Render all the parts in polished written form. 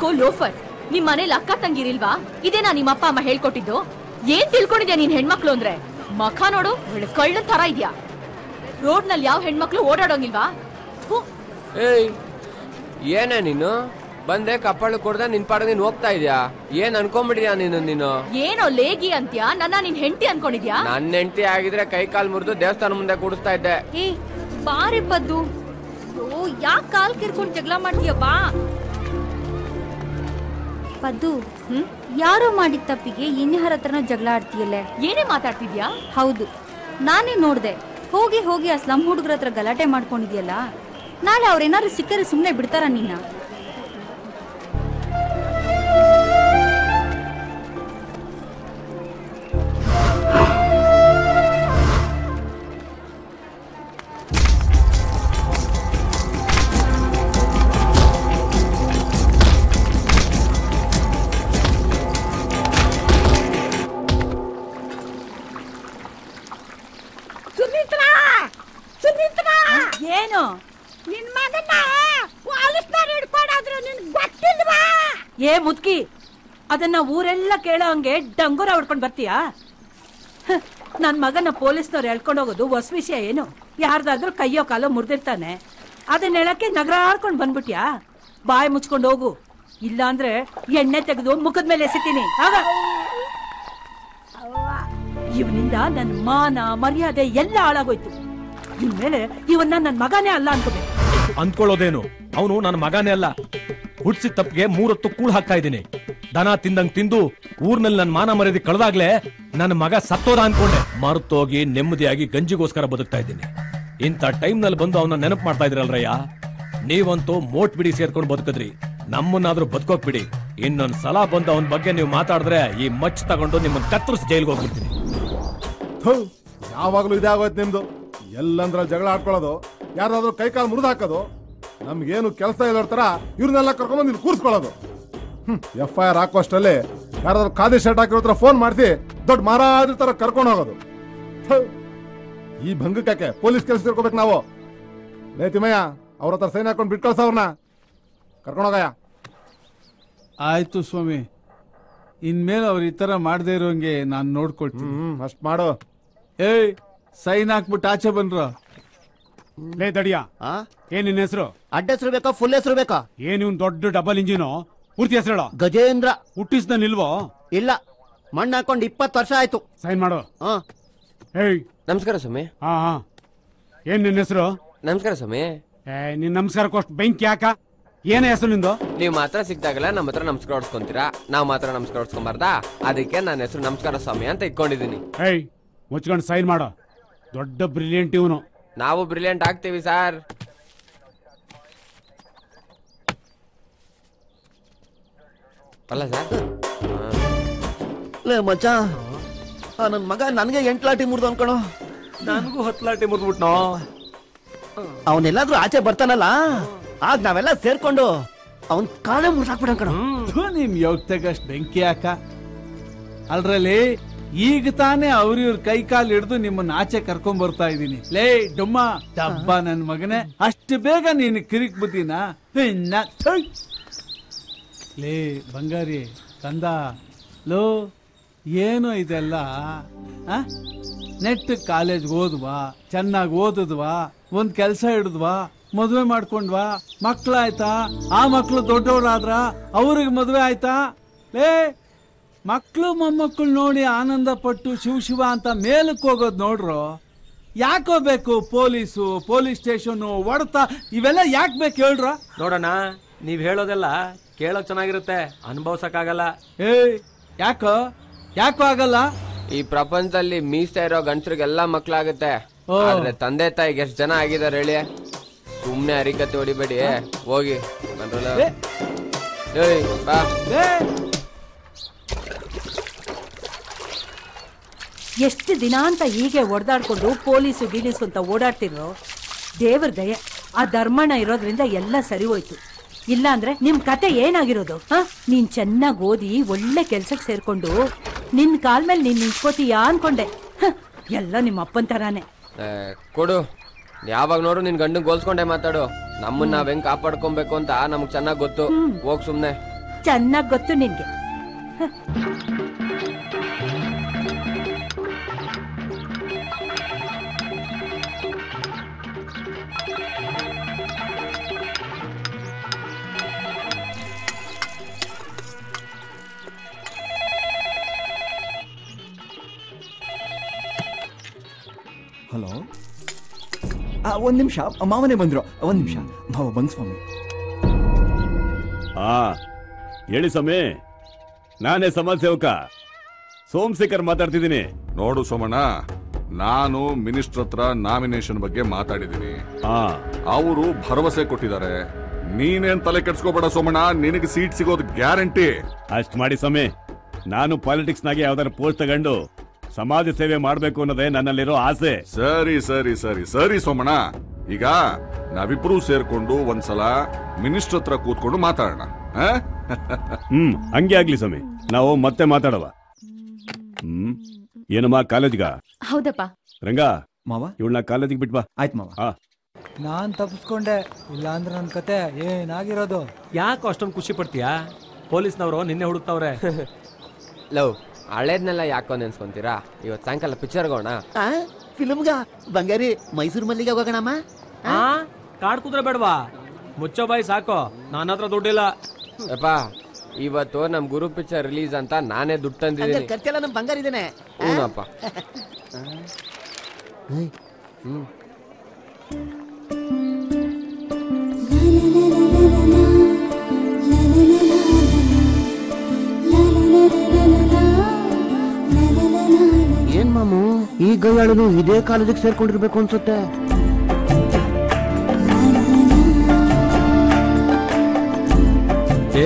Psycho loafer. ನಿಮ್ ಮನೇಲಿ ಅಕ್ಕ ತಂಗಿರಿಲ್ವಾ? ಇದೇನಾ ನಿಮ್ಮ ಅಪ್ಪ ಅಮ್ಮ ಹೇಳ್ಕೊಟ್ಟಿದ್ದು? ಏನ್ ತಿಳ್ಕೊಂಡಿದ್ಯಾ ನೀನ್ ಹೆಣ್ಮಕ್ಳು ಅಂದ್ರೆ? ಮಖ ನೋಡು, ಕಳ್ಳನ್ ತರ ಇದ್ಯಾ. ರೋಡ್ ನಲ್ಲಿ ಯಾವ ಹೆಣ್ಮಕ್ಳು ಓಡಾಡೋಂಗಿಲ್ವಾ? ಏಯ್, ಏನೇ ನೀನು ಬಂದೆ ಕಪ್ಪಳು ಕೊಡ್ದೆ ನಿನ್ ಪಾಡ ನೀನ್ ಹೋಗ್ತಾ ಇದ್ಯಾ? ಏನ್ ಅನ್ಕೊಂಡ್ಬಿಟ್ಟಿದ್ಯಾ ನೀನು? ಏನೋ ಲೇಗಿ ಅಂತ್ಯಾ? ನನ್ನ ನಿನ್ ಹೆಂಡತಿ ಅನ್ಕೊಂಡಿದ್ಯಾ? ನನ್ನ ಹೆಂಡತಿ ಆಗಿದ್ರೆ ಕೈ ಕಾಲ್ ಮುರಿದು ದೇವಸ್ಥಾನ ಮುಂದೆ ಕೂಡಿಸ್ತಾ ಇದ್ದೆ. ಏ ಬಾರಿ ಪದ್ದು, ಯಾಕೆ ಕಾಲ್ ಕಿರ್ಕೊಂಡು ಜಗಳ ಮಾಡ್ತೀಯ? ಬಾ ಪದ್ದು, ಯಾರೋ ಮಾಡಿದ ತಪ್ಪಿಗೆ ಇನ್ಯಾರ ಹತ್ರನೋ ಜಗಳ ಆಡ್ತೀಯಲ್ಲೇ? ಏನೇ ಮಾತಾಡ್ತಿದ್ಯಾ? ಹೌದು, ನಾನೇ ನೋಡ್ದೆ. ಹೋಗಿ ಹೋಗಿ ಆ ಸ್ಲಮ್ ಹುಡುಗರ ಹತ್ರ ಗಲಾಟೆ ಮಾಡ್ಕೊಂಡಿದ್ಯಲ್ಲ, ನಾಳೆ ಅವ್ರೇನಾದ್ರು ಸಿಕ್ಕರೆ ಸುಮ್ಮನೆ ಬಿಡ್ತಾರ ನಿನ್ನ? ಏನು ನಿನ್ ಮಗನ್ನ ಪೊಲೀಸ್ನವ್ರು ಹಿಡ್ಕೊಂಡಾದ್ರು ನಿನ್ ಗೊತ್ತಿಲ್ವಾ? ಏ ಮುದ್ಕಿ, ಅದನ್ನ ಊರೆಲ್ಲ ಕೇಳೋ ಹಂಗೆ ಡಂಗೂರ ಹೊಡ್ಕೊಂಡ್ ಬರ್ತೀಯಾ? ನನ್ ಮಗನ ಪೊಲೀಸ್ನವ್ರು ಎಳ್ಕೊಂಡು ಹೋಗೋದು ಹೊಸ ವಿಷಯ ಏನು? ಯಾರ್ದಾದ್ರೂ ಕೈಯೋ ಕಾಲೋ ಮುರಿದಿರ್ತಾನೆ, ಅದನ್ನ ಹೇಳಕ್ಕೆ ನಗರ ಆಡ್ಕೊಂಡ್ ಬಂದ್ಬಿಟ್ಯಾ? ಬಾಯಿ ಮುಚ್ಕೊಂಡು ಹೋಗು, ಇಲ್ಲ ಅಂದ್ರೆ ಎಣ್ಣೆ ತೆಗೆದು ಮುಖದ ಮೇಲೆ ಎಸಿತೀನಿ. ಆಗ ಇವನಿಂದ ನನ್ ಮಾನ ಮರ್ಯಾದೆ ಎಲ್ಲ ಹಾಳಾಗೋಯ್ತು. ಇನ್ಮೇಲೆ ಇವನ್ನ ನನ್ ಮಗನೇ ಅಲ್ಲ ಅನ್ಕೋಬೇಕು. ಅಂದ್ಕೊಳ್ಳೋದೇನು, ಅವನು ನನ್ನ ಮಗನೇ ಅಲ್ಲ. ಹುಡ್ಸಿದ ತಪ್ಪಿಗೆ 3 ಹೊತ್ತು ಕೂಳ್ ಹಾಕ್ತಾ ಇದ್ದೀನಿ. ದನ ತಿಂದಂಗ್ ತಿಂದು ಊರ್ನಲ್ಲಿ ನನ್ನ ಮಾನ ಮರ್ಯಾದೆ ಕಳೆದಾಗ್ಲೇ ನನ್ನ ಮಗ ಸತ್ತೋದ ಅನ್ಕೊಂಡೆ. ಮರ್ತೋಗಿ ನೆಮ್ಮದಿಯಾಗಿ ಗಂಜಿಗೋಸ್ಕರ ಬದುಕ್ತಾ ಇದ್ದೀನಿ. ಇಂಥ ಟೈಮ್ ನಲ್ಲಿ ಬಂದು ಅವನ ನೆನಪು ಮಾಡ್ತಾ ಇದ್ರಲ್ರಯ್ಯ. ನೀವಂತೂ ಮೋಟ್ ಬಿಡಿ ಸೇರ್ಕೊಂಡು ಬದುಕಿದ್ರಿ, ನಮ್ಮನ್ನಾದ್ರೂ ಬದುಕೋಕ್ ಬಿಡಿ. ಇನ್ನೊಂದ್ ಸಲ ಬಂದು ಅವನ ಬಗ್ಗೆ ನೀವು ಮಾತಾಡಿದ್ರೆ ಈ ಮಚ್ ತಗೊಂಡು ನಿಮ್ಮನ್ನ ಕತ್ತರಿಸಿ ಜೈಲ್ಗೆ ಹೋಗ್ಬಿಡ್ತೀನಿ. ಯಾವಾಗ್ಲೂ ಇದೇ ಆಗೋಯ್ತು ನಿಮ್ದು. ಎಲ್ಲಂದ್ರ ಜಗಳ ಆಡ್ಕೊಳ್ಳೋದು, ಯಾರಾದ್ರೂ ಕೈ ಕಾಲು ಮುರಿದು ಹಾಕೋದು, ನಮ್ಗೇನು ಕೆಲಸ ಇಲ್ಲೋರ್ತರ ಇವ್ರನ್ನೆಲ್ಲ ಕರ್ಕೊಂಡ್ಬಂದು ಇಲ್ಲಿ ಕೂರಿಸ್ಕೊಳ್ಳೋದು. FIR ಹಾಕೋಷ್ಟಲ್ಲಿ ಯಾರಾದ್ರೂ ಖಾದಿ ಶರ್ಟ್ ಹಾಕಿರೋ ಫೋನ್ ಮಾಡಿಸಿ ದೊಡ್ಡ ಮಹಾರಾಜರ ತರ ಕರ್ಕೊಂಡು ಹೋಗೋದು. ಈ ಭಂಗಕ್ಕೆ ಪೊಲೀಸ್ ಕೆಲಸ ತಿಳ್ಕೊಬೇಕು ನಾವು. ಲೇ ತಿಮ್ಮಯ್ಯ, ಅವ್ರ ಹತ್ರ ಸೈನ್ ಹಾಕೊಂಡು ಬಿಟ್ಟು ಕಳ್ಸ ಅವ್ರನ್ನ, ಕರ್ಕೊಂಡೋಗಯ್ಯ. ಆಯ್ತು ಸ್ವಾಮಿ, ಇನ್ಮೇಲೆ ಅವ್ರು ಈ ತರ ಮಾಡದೇ ಇರೋಂಗೆ ನಾನು ನೋಡ್ಕೊಳ್ತೀನಿ. ಅಷ್ಟ್ ಮಾಡು. ಏಯ್, ಸೈನ್ ಹಾಕ್ಬಿಟ್ಟು ಆಚೆ ಬನ್ರ. ಲೇ ದಡಿಯಾ, ಏನ್ ನಿನ್ನ ಹೆಸರು? ಅಡ್ಡ ಹೆಸರು ಬೇಕಾ ಫುಲ್ ಹೆಸರು ಬೇಕಾ? ಏನ್ ಇವ್ನ್ ದೊಡ್ಡ ಡಬಲ್ ಇಂಜಿನು? ಪೂರ್ತಿ ಹೆಸರು? ಗಜೇಂದ್ರ. ಹುಟ್ಟಿಸ್ದ ನಿಲ್ವೋ? ಇಲ್ಲ, ಮಣ್ಣು ಹಾಕೊಂಡು 20 ವರ್ಷ ಆಯ್ತು. ಸೈನ್ ಮಾಡು. ಏಯ್, ನಮಸ್ಕಾರ ಸ್ವಾಮಿ. ಏನ್ ನಿನ್ನ ಹೆಸರು? ನಮಸ್ಕಾರ ಸ್ವಾಮಿ. ನಿನ್ ನಮಸ್ಕಾರಕ್ಕೋಷ್ಟು ಬೆಂಕಿ ಯಾಕ? ಏನ ಹೆಸರು ನಿಂದು? ನೀವ್ ಮಾತ್ರ ಸಿಕ್ತಾಗಲ್ಲ ನಮ್ಮ ಹತ್ರ ನಮಸ್ಕಾರ ಹೊಡ್ಸ್ಕೊಂತೀರಾ, ನಾವ್ ಮಾತ್ರ ನಮಸ್ಕಾರ ಹೊಡ್ಸ್ಕೊಂಬಾರ್ದಾ? ಅದಕ್ಕೆ ನನ್ನ ಹೆಸರು ನಮಸ್ಕಾರ ಸ್ವಾಮಿ ಅಂತ ಇಟ್ಕೊಂಡಿದೀನಿ. ಏಯ್, ಮುಚ್ಕೊಂಡು ಸೈನ್ ಮಾಡು. ದೊಡ್ಡ ಬ್ರಿಲಿಯಂಟ್ ಇವನು. ನಾವು ಬ್ರಿಲಿಯಂಟ್ ಆಗ್ತೀವಿ ಸರ್. ಅಲ್ಲ ಸರ್? ಲೇ ಮಚ್ಚ, ನನ್ ಮಗ ನನ್ಗೆ 8 ಲಾಟಿ ಮುರಿದು ಅನ್ಕೊಳೋ. ನನಗೂ 10 ಲಾಟಿ ಮುರಿದ್ಬಿಟ್ನೋ. ಅವನೆಲ್ಲಾದ್ರೂ ಆಚೆ ಬರ್ತಾನಲ್ಲ, ಆಗ ನಾವೆಲ್ಲ ಸೇರ್ಕೊಂಡು ಅವನ್ ಕಾಲೇ ಮುರಿದಾಕ್ಬಿಡ ಕಣ. ನಿಮ್ ಯೋಗ್ತಗಷ್ಟು ಬೆಂಕಿ ಹಾಕ. ಅಲ್ರಲ್ಲಿ ಈಗ ತಾನೇ ಅವ್ರಿವ್ರ ಕೈ ಕಾಲು ಹಿಡಿದು ನಿಮ್ಮನ್ನ ಆಚೆ ಕರ್ಕೊಂಡ್ ಬರ್ತಾ ಇದೀನಿ. ಲೇ ಡುಮ್ಮ ಡಬ್ಬ ನನ್ ಮಗನೇ, ಅಷ್ಟು ಬೇಗ ನೀನು ಕಿರಿಕ್ ಬುದ್ದಿನ? ಲೇ ಬಂಗಾರಿ ಕಂದ, ಲೋ ಏನೋ ಇದೆಲ್ಲ? ನೆಟ್ ಕಾಲೇಜ್ ಓದ್ವಾ, ಚೆನ್ನಾಗಿ ಓದಿದ್ವಾ, ಒಂದ್ ಕೆಲ್ಸ ಹಿಡಿದ್ವಾ, ಮದ್ವೆ ಮಾಡ್ಕೊಂಡ್ವಾ, ಮಕ್ಳಾಯ್ತಾ, ಆ ಮಕ್ಳು ದೊಡ್ಡವ್ರಾದ್ರ, ಅವ್ರಿಗೆ ಮದ್ವೆ ಆಯ್ತಾ? ಲೇ ಮಕ್ಳು ಮೊಮ್ಮಕ್ಕಳು ನೋಡಿ ಆನಂದ ಪಟ್ಟು ಶಿವ ಅಂತ ಮೇಲಕ್ಕೆ ಹೋಗೋದು ನೋಡ್ರು. ಯಾಕೋ ಬೇಕು ಪೊಲೀಸು, ಪೊಲೀಸ್ ಸ್ಟೇಷನು, ಹೊಡ್ತ, ಇವೆಲ್ಲ ಯಾಕೆ ಬೇಕು ಹೇಳ್ರ? ನೋಡೋಣ, ನೀವ್ ಹೇಳೋದೆಲ್ಲ ಕೇಳೋಕ್ ಚೆನ್ನಾಗಿರುತ್ತೆ, ಅನುಭವಿಸಕ್ಕಾಗಲ್ಲ. ಏಯ್, ಯಾಕೋ ಆಗಲ್ಲ? ಈ ಪ್ರಪಂಚದಲ್ಲಿ ಮೀಸ್ತಾ ಇರೋ ಗಂಡಸರಿಗೆಲ್ಲ ಮಕ್ಳಾಗುತ್ತೆ, ಆದ್ರೆ ತಂದೆ ತಾಯಿಗೆ ಎಷ್ಟು ಜನ ಆಗಿದಾರೆ ಹೇಳಿ? ಸುಮ್ನೆ ಅರಿಕತೆ ಹೊಡಿಬೇಡಿ, ಹೋಗಿ. ಬಾ. ಎಷ್ಟು ದಿನ ಅಂತ ಹೀಗೆ ಒಡೆದಾಡ್ಕೊಂಡು ಪೊಲೀಸು ಗೀಲೀಸು ಅಂತ ಓಡಾಡ್ತಿರೋ? ದೇವ್ರ ದಯ, ಆ ಧರ್ಮಣ್ಣ ಇರೋದ್ರಿಂದ ಎಲ್ಲ ಸರಿ ಹೋಯ್ತು. ಇಲ್ಲ ಅಂದ್ರೆ ನಿಮ್ ಕತೆ ಏನಾಗಿರೋದು? ನೀನ್ ಚೆನ್ನಾಗಿ ಓದಿ ಒಳ್ಳೆ ಕೆಲ್ಸಕ್ಕೆ ಸೇರ್ಕೊಂಡು ನಿನ್ ಕಾಲ್ ಮೇಲೆ ನೀನ್ ನಿಂತ್ಕೋತೀಯಾ ಅನ್ಕೊಂಡೆ. ಎಲ್ಲ ನಿಮ್ಮ ಅಪ್ಪನ್ ತರಾನೇ. ಕೊಡು, ಯಾವಾಗ ನೋಡು ನಿನ್ ಗಂಡನ್ ಗೋಲ್ಸ್ಕೊಂಡೆ ಮಾತಾಡು. ನಮ್ಮನ್ನ ನಾವ್ ಹೆಂಗ್ ಕಾಪಾಡ್ಕೊಬೇಕು ಅಂತ ನಮ್ಗ್ ಚೆನ್ನಾಗ್ ಗೊತ್ತು. ಹೋಗ್ ಸುಮ್ನೆ. ಚೆನ್ನಾಗ್ ಗೊತ್ತು ನಿನ್ಗೆ. ಹಲೋ, ಒಂದ್ ನಿಮಿಷ, ಮಾವನೇ ಬಂದ್ರು. ಒಂದ್ ನಿಮಿಷ ಮಾವ ಬಂದ್ ಸ್ವಾಮಿ. ಹೇಳಿ ಸ್ವಾಮಿ, ನಾನೇ ಸಮಾಜ ಸೇವಕ ಸೋಮಶೇಖರ್ ಮಾತಾಡ್ತಿದ್ದೀನಿ. ನೋಡು ಸೋಮಣ್ಣ, ನಾನು ಮಿನಿಸ್ಟರ್ ಹತ್ರ ನಾಮಿನೇಷನ್ ಬಗ್ಗೆ ಮಾತಾಡಿದ್ದೀನಿ. ಅವರು ಭರವಸೆ ಕೊಟ್ಟಿದ್ದಾರೆ. ನೀನೇನ್ ತಲೆ ಕೆಡ್ಸ್ಕೋಬೇಡ ಸೋಮಣ್ಣ, ನಿನಗೆ ಸೀಟ್ ಸಿಗೋದು ಗ್ಯಾರಂಟಿ. ಅಷ್ಟ್ ಮಾಡಿ ಸ್ವಾಮಿ, ನಾನು ಪಾಲಿಟಿಕ್ಸ್ ನಾಗೆ ಯಾವ್ದಾದ್ರು ಪೋಸ್ಟ್ ತಗೊಂಡು ಸಮಾಜ ಸೇವೆ ಮಾಡ್ಬೇಕು ಅನ್ನೋದೇ ನನ್ನಲ್ಲಿರೋ ಆಸೆ. ಸರಿ ಸರಿ ಸರಿ ಸರಿ ಸೋಮಣ್ಣ, ಈಗ ನಾವಿಬ್ರು ಸೇರ್ಕೊಂಡು ಒಂದ್ಸಲ ಮಿನಿಸ್ಟರ್ ಹತ್ರ ಕೂತ್ಕೊಂಡು ಮಾತಾಡೋಣ. ಹಂಗೆ ಆಗ್ಲಿ ಸ್ವಾಮಿ, ನಾವು ಮತ್ತೆ ಮಾತಾಡವ. ಏನಮ್ಮ ಕಾಲೇಜ್ಗ? ಹೌದಪ್ಪ. ರಂಗ ಮಾವ, ಇವಳನ್ನ ಕಾಲೇಜಿಗೆ ಬಿಟ್ಬಾ. ಆಯ್ತು ಮಾವ. ನಾನ್ ತಪ್ಪಿಸ್ಕೊಂಡೆ, ಇಲ್ಲ ಅಂದ್ರೆ ನನ್ ಕತೆ ಏನಾಗಿರೋದು. ಯಾಕೆ ಅಷ್ಟೊಂದು ಖುಷಿ ಪಡ್ತೀಯಾ? ಪೊಲೀಸ್ನವರು ನಿನ್ನೆ ಹುಡುಕ್ತವ್ರೆ. ಲವ್, ಹಳೇದ್ನೆಲ್ಲ ಯಾಕೋ ನೆನ್ಸ್ಕೊಂತೀರಾ? ಇವತ್ತು ಸಾಯಂಕಾಲ ಪಿಕ್ಚರ್ಗೆ ಹೋಗೋಣ. ಫಿಲ್ಮ್ಗ? ಬಂಗಾರಿ, ಮೈಸೂರು ಮಲ್ಲಿಗೆ ಹೋಗೋಣಮ್ಮ. ಕಾಡ್ ಕುದ್ರೆ ಬೇಡವಾ? ಮುಚ್ಚೋ ಬಾಯಿ ಸಾಕು, ನನ್ನ ಹತ್ರ ದುಡ್ಡಿಲ್ಲ. ಯಪ್ಪ, ಇವತ್ತು ನಮ್ ಗುರು ಪಿಕ್ಚರ್ ರಿಲೀಸ್ ಅಂತ ನಾನೇ ದುಡ್ಡು ತಂದಿದ್ದೀನಿ. ಖರ್ಚೆಲ್ಲ ನಮ್ ಬಂಗಾರ ಇದೇನೆ. ಹೂನಪ್ಪ. ಏನ್ ಮಾಮು, ಈ ಗೈಯಾಳನು ಇದೇ ಕಾಲೇಜಿಗೆ ಸೇರ್ಕೊಂಡಿರ್ಬೇಕು ಅನ್ಸುತ್ತೆ.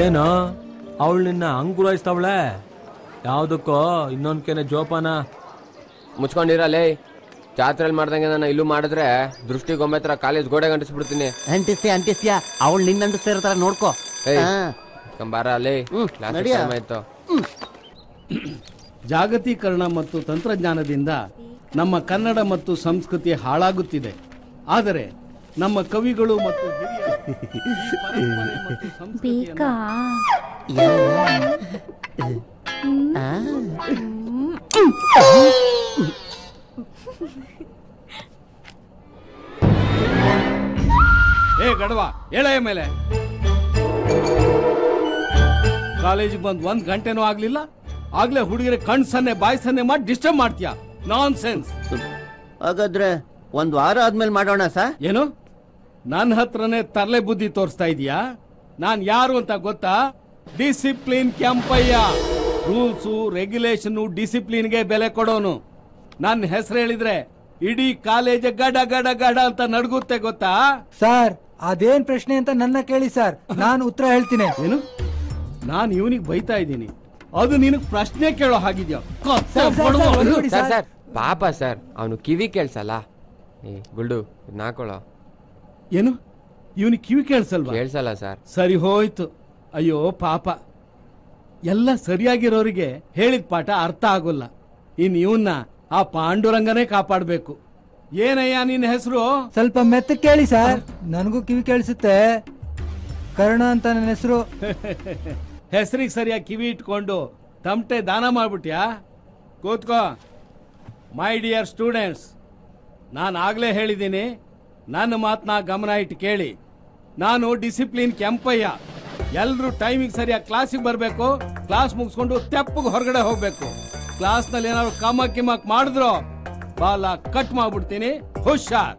ಏನೋ ಅವಳು ನಿನ್ನ ಅಂಗುರಾಯಿಸ್ತಾವಳೆ? ಯಾವ್ದಕ್ಕೋ ಇನ್ನೊಂದ್ಕೇನೆ ಜೋಪಾನ. ಮುಚ್ಕೊಂಡಿರಲೇ, ಜಾತ್ರೆಯಲ್ಲಿ ಮಾಡ್ದಂಗೆ ನಾನು ಇಲ್ಲೂ ಮಾಡಿದ್ರೆ ದೃಷ್ಟಿ ಗೊಂಬೆ ಕಾಲೇಜ್ ಗೋಡೆ ಗಂಟಿಸ್ಬಿಡ್ತೀನಿ. ಅಂಟಿಸ್ತೀಯ ಅವಳು ನಿನ್ನ ಅಂಟಿಸ್ತಾ ಇರ್ತಾರ, ನೋಡ್ಕೋ. ಕಂಬಾರ ಅಲ್ಲೇ ಆಯ್ತು. ಜಾಗತೀಕರಣ ಮತ್ತು ತಂತ್ರಜ್ಞಾನದಿಂದ ನಮ್ಮ ಕನ್ನಡ ಮತ್ತು ಸಂಸ್ಕೃತಿ ಹಾಳಾಗುತ್ತಿದೆ. ಆದರೆ ನಮ್ಮ ಕವಿಗಳು ಮತ್ತು ಬೇಕಾ? ಏ ಗಡವ, ಎಳೆಯ ಮೇಲೆ ಕಾಲೇಜಿಗೆ ಬಂದು 1 ಗಂಟೆನೂ ಆಗ್ಲಿಲ್ಲ, ಆಗ್ಲೇ ಹುಡುಗರ ಕಣ್ ಸನ್ನೆ ಬಾಯಿ ಸನ್ನೆ ಮಾಡಿ ಡಿಸ್ಟರ್ಬ್ ಮಾಡ್ತೀಯ. ನಾನ್ ಸೆನ್ಸ್. ಹಾಗಾದ್ರೆ 1 ವಾರ ಆದ್ಮೇಲೆ ಮಾಡೋಣ ಸರ್. ಏನು ನನ್ನ ಹತ್ರನೇ ತರಲೆ ಬುದ್ಧಿ ತೋರಿಸ್ತಾ ಇದೀಯಾ? ನಾನ್ ಯಾರು ಅಂತ ಗೊತ್ತಾ? ಡಿಸಿಪ್ಲಿನ್ ಕೆಂಪಯ್ಯ. ರೂಲ್ಸು, ರೆಗ್ಯುಲೇಷನ್, ಡಿಸಿಪ್ಲಿನ್ಗೆ ಬೆಲೆ ಕೊಡೋನು. ನನ್ನ ಹೆಸರು ಹೇಳಿದ್ರೆ ಇಡೀ ಕಾಲೇಜ್ ಗಡ ಗಡ ಗಡ ಅಂತ ನಡ್ಗುತ್ತೆ, ಗೊತ್ತಾ? ಸರ್, ಅದೇನ್ ಪ್ರಶ್ನೆ ಅಂತ ನನ್ನ ಕೇಳಿ ಸರ್, ನಾನು ಉತ್ತರ ಹೇಳ್ತೀನಿ. ಏನು? ನಾನು ಇವನಿಗೆ ಬೈತಾ ಇದ್ದೀನಿ, ಅದು ನಿನಗೆ ಪ್ರಶ್ನೆ ಕೇಳೋ ಹಾಗಿದ್ಯಾ? ಸರ್ ಪಾಪ ಸರ್, ಅವನು ಕಿವಿ ಕೇಳ್ಸಲ್ಲ. ಗುಲ್ಡು ನಾಕೊಳ್ಳೋ. ಏನು, ಇವನಿಗೆ ಕಿವಿ ಕೇಳಿಸಲ್ವಾ? ಕೇಳ್ಸಲ್ಲ ಸರ್. ಸರಿ ಹೋಯ್ತು. ಅಯ್ಯೋ ಪಾಪ, ಎಲ್ಲ ಸರಿಯಾಗಿರೋರಿಗೆ ಹೇಳಿದ ಪಾಠ ಅರ್ಥ ಆಗೋಲ್ಲ. ಇನ್ ಇವನ್ನ ಆ ಪಾಂಡುರಂಗನೇ ಕಾಪಾಡಬೇಕು. ಏನಯ್ಯ ನಿನ್ನ ಹೆಸರು? ಸ್ವಲ್ಪ ಮೆತ್ತ ಕೇಳಿ ಸರ್, ನನಗೂ ಕಿವಿ ಕೇಳಿಸುತ್ತೆ. ಕರ್ಣ ಅಂತ ನನ್ನ ಹೆಸರು. ಹೆಸರಿಗೆ ಸರಿಯಾಗಿ ಕಿವಿ ಇಟ್ಕೊಂಡು ತಮಟೆ ದಾನ ಮಾಡ್ಬಿಟ್ಯಾ? ಕೂತ್ಕೋ. ಮೈ ಡಿಯರ್ ಸ್ಟೂಡೆಂಟ್ಸ್, ನಾನು ಆಗ್ಲೇ ಹೇಳಿದ್ದೀನಿ, ನನ್ನ ಮಾತನ್ನ ಗಮನ ಇಟ್ಟು ಕೇಳಿ. ನಾನು ಡಿಸಿಪ್ಲಿನ್ ಕೆಂಪಯ್ಯ. ಎಲ್ಲರೂ ಟೈಮಿಗೆ ಸರಿಯಾಗಿ ಕ್ಲಾಸಿಗೆ ಬರಬೇಕು. ಕ್ಲಾಸ್ ಮುಗಿಸ್ಕೊಂಡು ತೆಪ್ಪಗೆ ಹೊರಗಡೆ ಹೋಗ್ಬೇಕು. ಕ್ಲಾಸ್ನಲ್ಲಿ ಏನಾದ್ರು ಕಮಕ್ ಮಾಡಿದ್ರು ಬಾಲ ಕಟ್ ಮಾಡ್ಬಿಡ್ತೀನಿ. ಹುಷಾರ್.